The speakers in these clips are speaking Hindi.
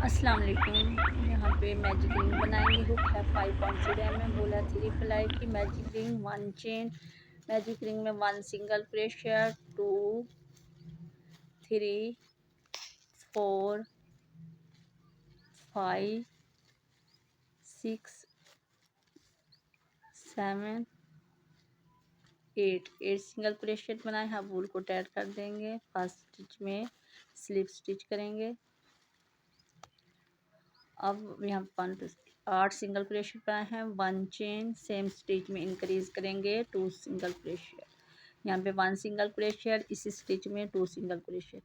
अस्सलाम वालेकुम। यहाँ पे मैजिक रिंग बनाएंगे। हुक है 5.0 mm, बोला 3 प्लाई की magic ring, 1 chain. Magic ring में 1 सिंगल क्रोशिया, 2 3 4 5 6 7 8 सिंगल क्रोशिया बनाए हैं। अब वूल को टाइट कर देंगे। फर्स्ट स्टिच में स्लिप स्टिच करेंगे। अब यहाँ 8 सिंगल क्रोशिया बनाए हैं, 1 चेन। सेम स्टिच में इंक्रीज करेंगे 2 सिंगल क्रोशिया। यहाँ पे 1 सिंगल क्रोशिया, इस स्टिच में 2 single crochet,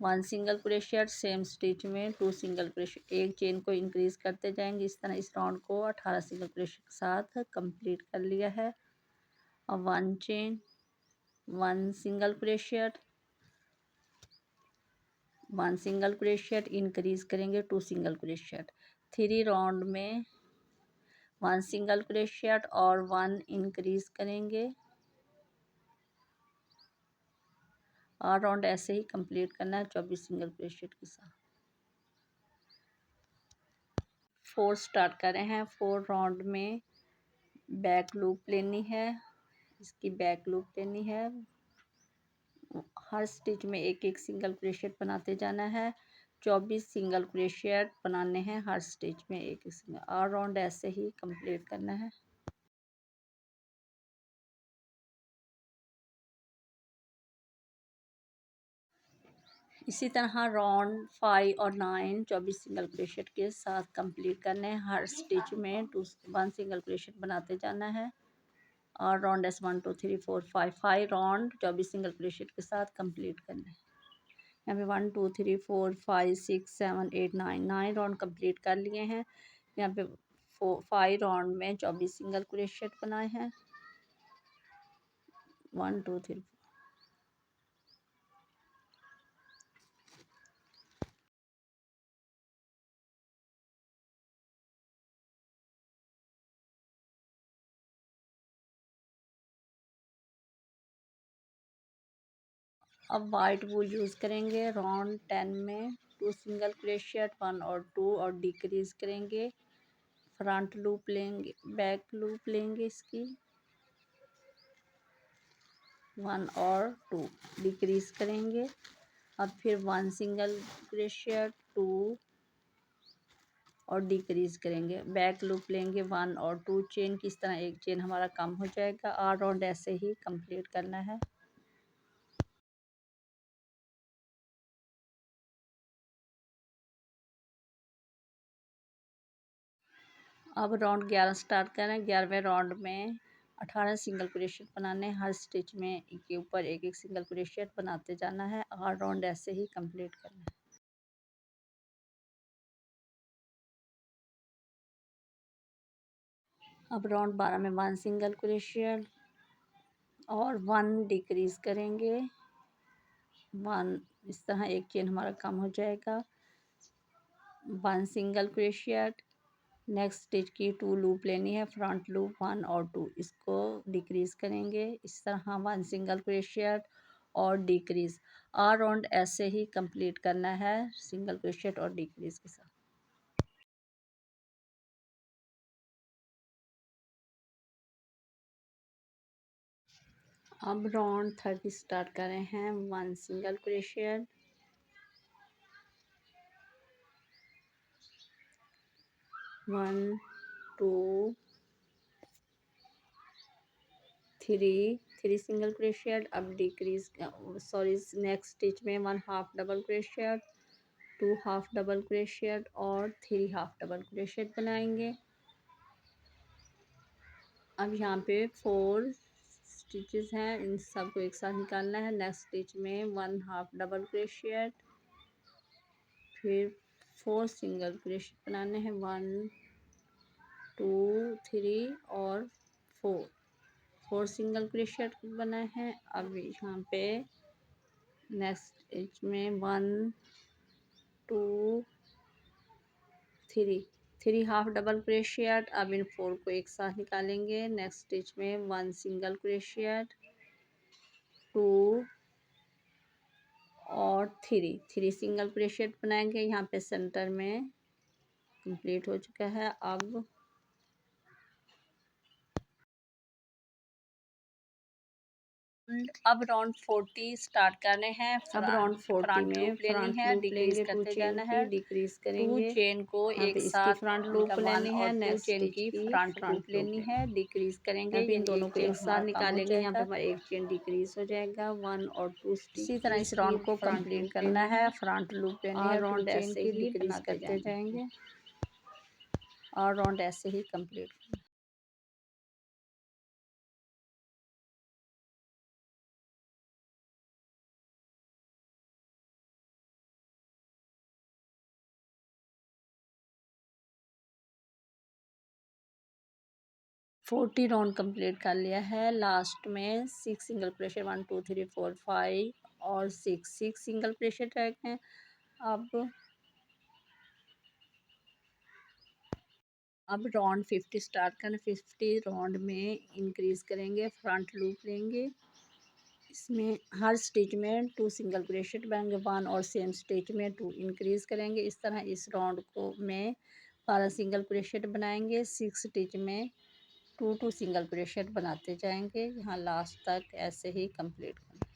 1 single crochet, same stitch में 2 सिंगल क्रोशिया। एक चेन को इंक्रीज करते जाएंगे। इस तरह इस राउंड को 18 सिंगल क्रोशिया के साथ कंप्लीट कर लिया है। अब 1 chain, 1 single crochet, 1 single crochet, increase करेंगे 2 सिंगल क्रोशिया। 3 राउंड में 1 सिंगल क्रोशिया और 1 इंक्रीज करेंगे। और राउंड ऐसे ही कंप्लीट करना है 24 सिंगल क्रोशिया के साथ। 4 स्टार्ट कर रहे हैं। 4 राउंड में बैक लूप लेनी है। इसकी बैक लूप लेनी है। हर स्टिच में एक एक सिंगल क्रोशिया बनाते जाना है। 24 सिंगल क्रोशिया बनाने हैं हर स्टिच में, एक एक सिंगल। और राउंड ऐसे ही कंप्लीट करना है। इसी तरह राउंड 5 और 9 24 सिंगल क्रोशिया के साथ कंप्लीट करने हैं। हर स्टिच में 1 सिंगल क्रोशिया बनाते जाना है। और राउंड ऐसे 1 2 3 4 5 राउंड 24 सिंगल क्रोशिया के साथ कंप्लीट करने हैं। यहाँ पे 1 2 3 4 5 6 7 8 9 राउंड कंप्लीट कर लिए हैं। यहाँ पे 5 राउंड में 24 सिंगल क्रोशिया बनाए हैं। 1 2 3। अब वाइट वूल यूज़ करेंगे। राउंड 10 में 2 सिंगल क्रोशिया, 1 और 2 और डिक्रीज करेंगे। फ्रंट लूप लेंगे, बैक लूप लेंगे इसकी, 1 और 2 डिक्रीज करेंगे। अब फिर 1 सिंगल क्रोशिया, 2 और डिक्रीज करेंगे। बैक लूप लेंगे, 1 और 2 चेन। किस तरह एक चेन हमारा कम हो जाएगा। और राउंड ऐसे ही कंप्लीट करना है। अब राउंड 11 स्टार्ट करें। 11वें राउंड में 18 सिंगल क्रोशिया बनाने हैं। हर स्टिच में एक के ऊपर एक एक सिंगल क्रोशिया बनाते जाना है। और राउंड ऐसे ही कंप्लीट करना है। अब राउंड 12 में 1 सिंगल क्रोशिया और 1 डिक्रीज करेंगे। 1 इस तरह एक चेन हमारा कम हो जाएगा। 1 सिंगल क्रोशिया, नेक्स्ट स्टिच की 2 लूप लेनी है। फ्रंट लूप 1 और 2 इसको डिक्रीज करेंगे। इस तरह 1 सिंगल क्रोशिया और डिक्रीज। और राउंड ऐसे ही कंप्लीट करना है सिंगल क्रोशिया और डिक्रीज के साथ। अब राउंड 30 स्टार्ट कर रहे हैं। 1 सिंगल क्रोशिया, 1 2 3 सिंगल क्रोशिया। अब डिक्रीज, सॉरी, नेक्स्ट स्टिच में 1 half double crochet, 2 half double crochet और 3 हाफ डबल क्रोशिया बनाएंगे। अब यहाँ पे 4 स्टिचेस हैं, इन सबको एक साथ निकालना है। नेक्स्ट स्टिच में 1 हाफ डबल क्रोशिया, फिर 4 सिंगल क्रोशिया बनाने हैं। 1 2 3 और 4 सिंगल क्रोशिया बनाए हैं। अब यहाँ पे नेक्स्ट स्टिच में 1 2 3 हाफ डबल क्रोशिया। अब इन 4 को एक साथ निकालेंगे। नेक्स्ट स्टिच में 1 सिंगल क्रोशिया, 2 और थ्री सिंगल क्रोशेट बनाएंगे। यहाँ पे सेंटर में कंप्लीट हो चुका है। अब राउंड 40 स्टार्ट करने हैं। अब राउंड 40 में फ्रंट लूप लेंगे, टू चेन की डिक्रीज करेंगे। टू चेन को एक साथ फ्रंट लूप लेनी है, नेक्स्ट चेन की फ्रंट लूप लेनी है, डिक्रीज करेंगे। इन दोनों को एक साथ निकालेंगे। यहाँ पे हमारा एक चेन डिक्रीज हो जाएगा, 1 और 2 स्टिच। इसी तरह इस राउंड को कंप्लीट करना है। फ्रंट लूप लेनी है, राउंड ऐसे ही डिक्रीज करते जाएंगे और राउंड ऐसे ही कंप्लीट। 40 राउंड कंप्लीट कर लिया है। लास्ट में 6 सिंगल क्रोशेट, 1 2 3 4 5 और 6 सिंगल क्रोशेट रह गए। अब राउंड 50 स्टार्ट करना। 50 राउंड में इंक्रीज करेंगे, फ्रंट लूप लेंगे। इसमें हर स्टिच में 2 सिंगल क्रोशेट बनाएंगे, 1 और सेम स्टिच में 2 इंक्रीज करेंगे। इस तरह इस राउंड को में 12 सिंगल क्रोशेट बनाएंगे। 6 स्टिच में 2 सिंगल क्रोशेट बनाते जाएंगे। यहाँ लास्ट तक ऐसे ही कंप्लीट करना।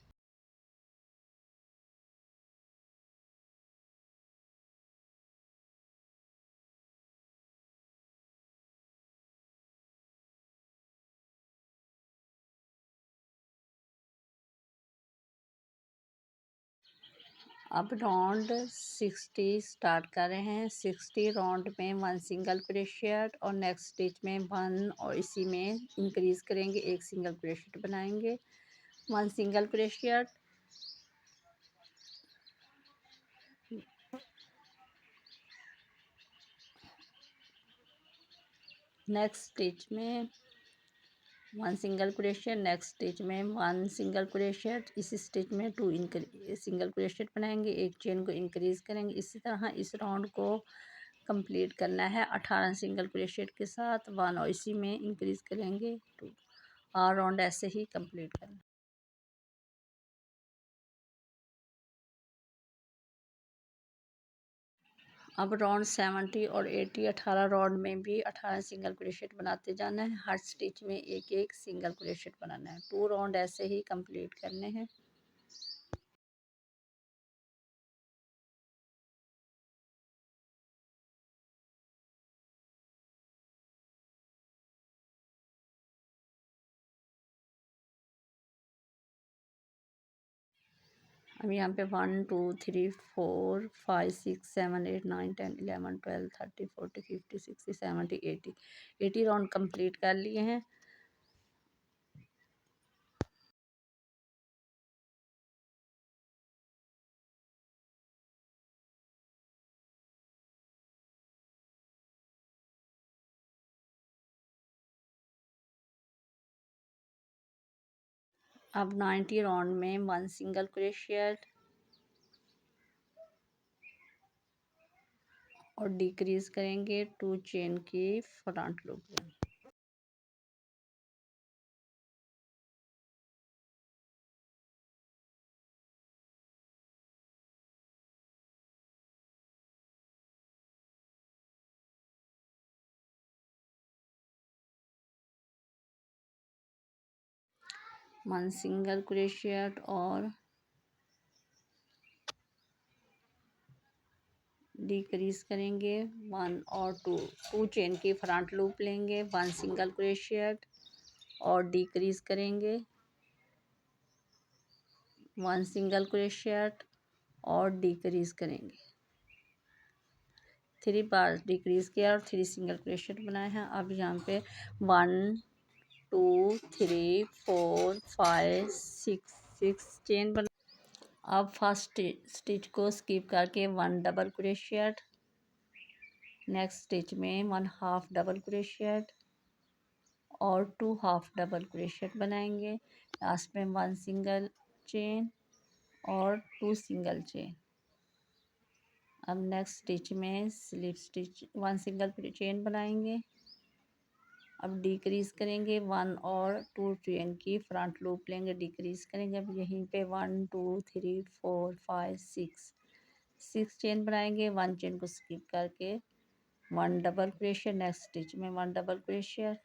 अब राउंड 60 स्टार्ट कर रहे हैं। 60 राउंड में 1 सिंगल क्रोशेट और नेक्स्ट स्टिच में 1 और इसी में इंक्रीज करेंगे, एक सिंगल क्रोशेट बनाएंगे, 1 सिंगल क्रोशेट। नेक्स्ट स्टिच में 1 सिंगल क्रोशेट, नेक्स्ट स्टिच में 1 सिंगल क्रोशेट। इस स्टिच में 2 सिंगल क्रोशेट बनाएंगे, एक चेन को इंक्रीज करेंगे। इसी तरह इस राउंड को कंप्लीट करना है 18 सिंगल क्रोशेट के साथ, 1 और इसी में इंक्रीज करेंगे 2 और राउंड ऐसे ही कंप्लीट करना। अब राउंड 70 और 80 18 राउंड में भी 18 सिंगल क्रोशेट बनाते जाना है। हर स्टिच में एक एक सिंगल क्रोशेट बनाना है। 2 राउंड ऐसे ही कंप्लीट करने हैं। अब यहाँ पे 1 2 3 4 5 6 7 8 9 10 11 12 13 14 15 16 17 80 राउंड कंप्लीट कर लिए हैं। अब 90 राउंड में 1 सिंगल क्रोशेट और डिक्रीज करेंगे, 2 चेन की फ्रंट लूप लेंगे। वन सिंगल क्रोशेट और डिक्रीज करेंगे, 1 और 2 चेन की फ्रंट लूप लेंगे, 1 सिंगल क्रोशेट और डिक्रीज करेंगे, 1 सिंगल क्रोशेट और डिक्रीज करेंगे। 3 बार डिक्रीज किया और 3 सिंगल क्रोशेट बनाए हैं। अब यहाँ पे 1 2 3 4 5 6 चेन बना। अब फर्स्ट स्टिच को स्किप करके 1 डबल क्रोशेट, नेक्स्ट स्टिच में 1 हाफ डबल क्रोशेट और 2 हाफ डबल क्रोशेट बनाएंगे। लास्ट में 1 सिंगल चेन और 2 सिंगल चेन। अब नेक्स्ट स्टिच में स्लिप स्टिच 1 सिंगल चेन बनाएंगे अब डिक्रीज करेंगे 1 और 2 चेन की फ्रंट लूप लेंगे, डिक्रीज करेंगे। अब यहीं पे 1 2 3 4 5 6 चेन बनाएंगे। 1 चेन को स्किप करके 1 डबल क्रोशिया, नेक्स्ट स्टिच में 1 double crochet,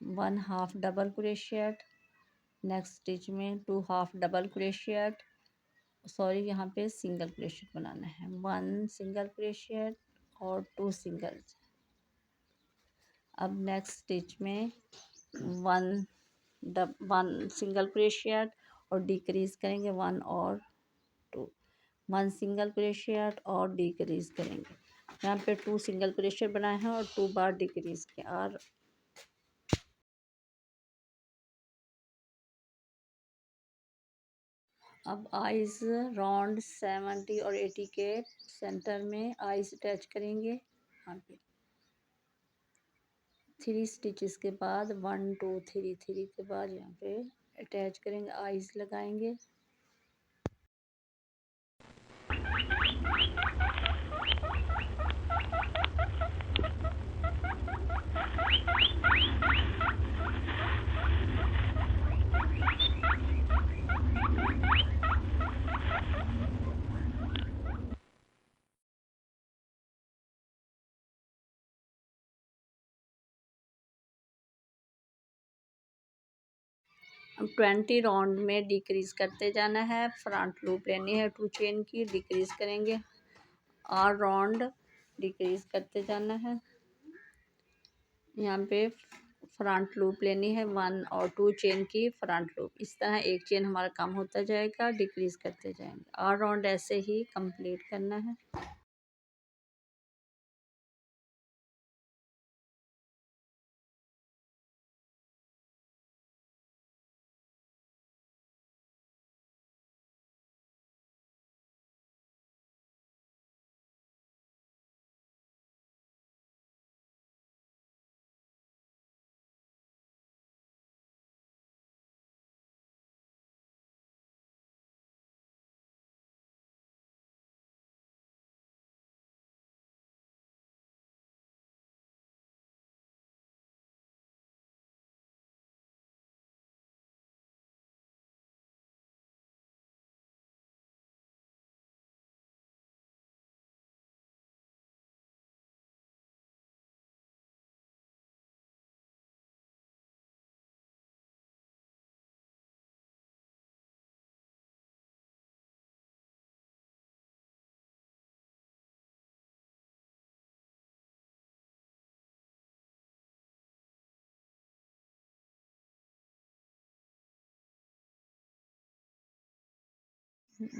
1 half double crochet, next stitch में 2 हाफ डबल क्रोशिया, सॉरी यहाँ पे सिंगल क्रोशिया बनाना है। 1 सिंगल क्रोशिया और 2 सिंगल। अब नेक्स्ट स्टिच में 1 सिंगल क्रोशिया और डिक्रीज करेंगे 1 और 2, 1 सिंगल क्रोशिया और डिक्रीज करेंगे। यहाँ पे 2 सिंगल क्रोशिया बनाए हैं और 2 बार डिक्रीज के। और अब आइज राउंड 70 और 80 के सेंटर में आइज अटैच करेंगे। यहाँ पे 3 स्टिचेस के बाद 1 2 3 3 के बाद यहाँ पे अटैच करेंगे, आइज लगाएंगे। अब 20 राउंड में डिक्रीज करते जाना है। फ्रंट लूप लेनी है 2 चेन की, डिक्रीज करेंगे। और राउंड डिक्रीज करते जाना है। यहाँ पे फ्रंट लूप लेनी है 1 और 2 चेन की फ्रंट लूप। इस तरह एक चेन हमारा काम होता जाएगा, डिक्रीज करते जाएंगे। और राउंड ऐसे ही कंप्लीट करना है।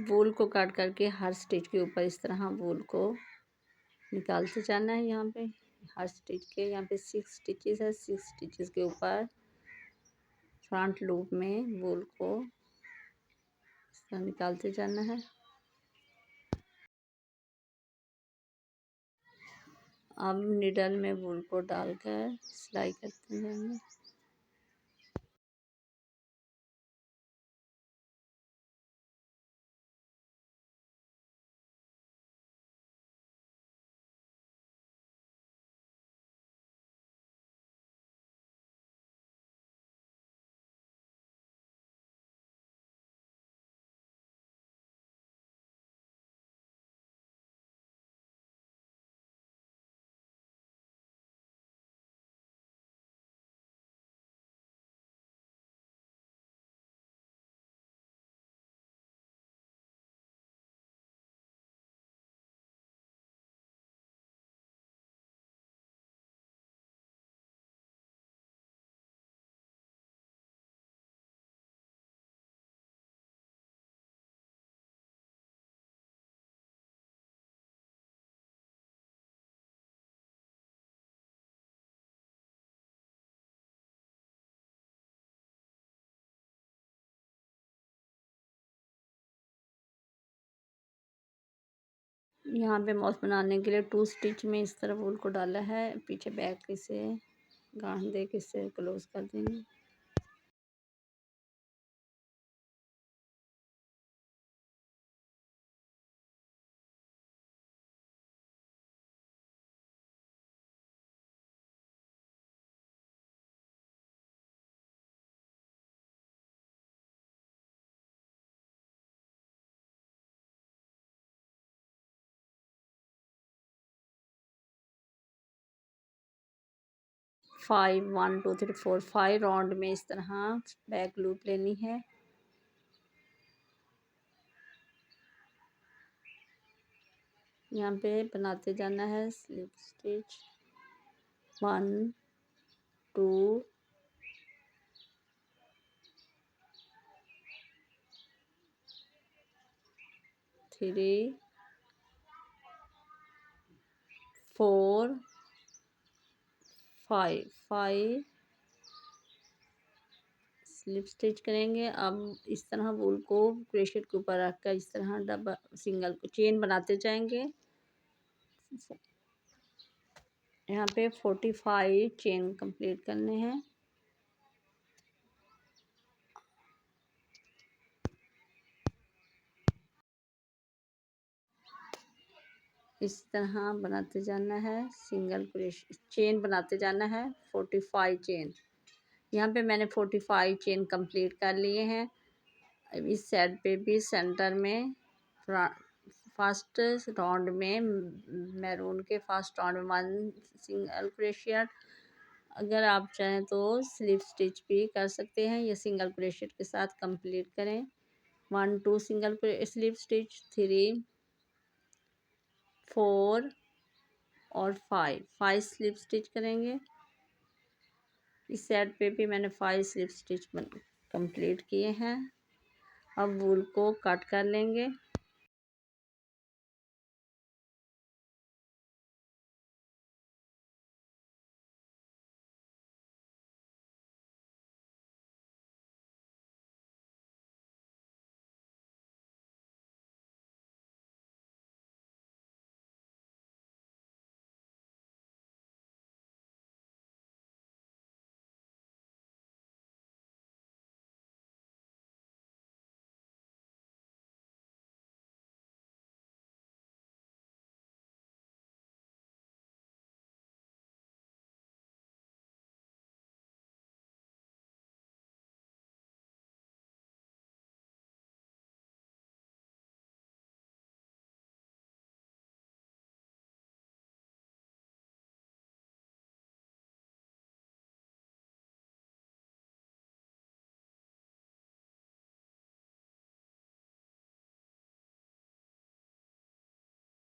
वूल को काट करके हर स्टिच के ऊपर इस तरह वूल को निकालते जाना है। यहाँ पे हर स्टिच के यहाँ पे 6 स्टिचेस है। 6 स्टिचेस के ऊपर फ्रंट लूप में वूल को इस तरह निकालते जाना है। अब निडल में वूल को डालकर सिलाई करते जाएंगे। यहाँ पे माउस बनाने के लिए 2 स्टिच में इस तरह वूल को डाला है। पीछे बैक से गांठ दे के इसे क्लोज कर देंगे। 5 1 2 3 4 5 राउंड में इस तरह बैक लूप लेनी है। यहाँ पे बनाते जाना है स्लिप स्टिच 1 2 3 4 5 स्लिप स्टिच करेंगे। अब इस तरह वूल को क्रोशेट के ऊपर रखकर इस तरह डबल सिंगल चेन बनाते जाएंगे। यहाँ पे 45 चेन कंप्लीट करने हैं। इस तरह बनाते जाना है, सिंगल क्रोशेट चेन बनाते जाना है 45 चेन। यहाँ पे मैंने 45 चेन कंप्लीट कर लिए हैं। अब इस साइड पे भी सेंटर में फर्स्ट राउंड में मैरून के फर्स्ट राउंड में 1 सिंगल क्रोशेट। अगर आप चाहें तो स्लिप स्टिच भी कर सकते हैं, या सिंगल क्रोशेट के साथ कंप्लीट करें। 1 2 सिंगल स्लिप स्टिच 3 4 और 5 स्लिप स्टिच करेंगे। इस साइड पे भी मैंने 5 स्लिप स्टिच कंप्लीट किए हैं। अब वूल को कट कर लेंगे।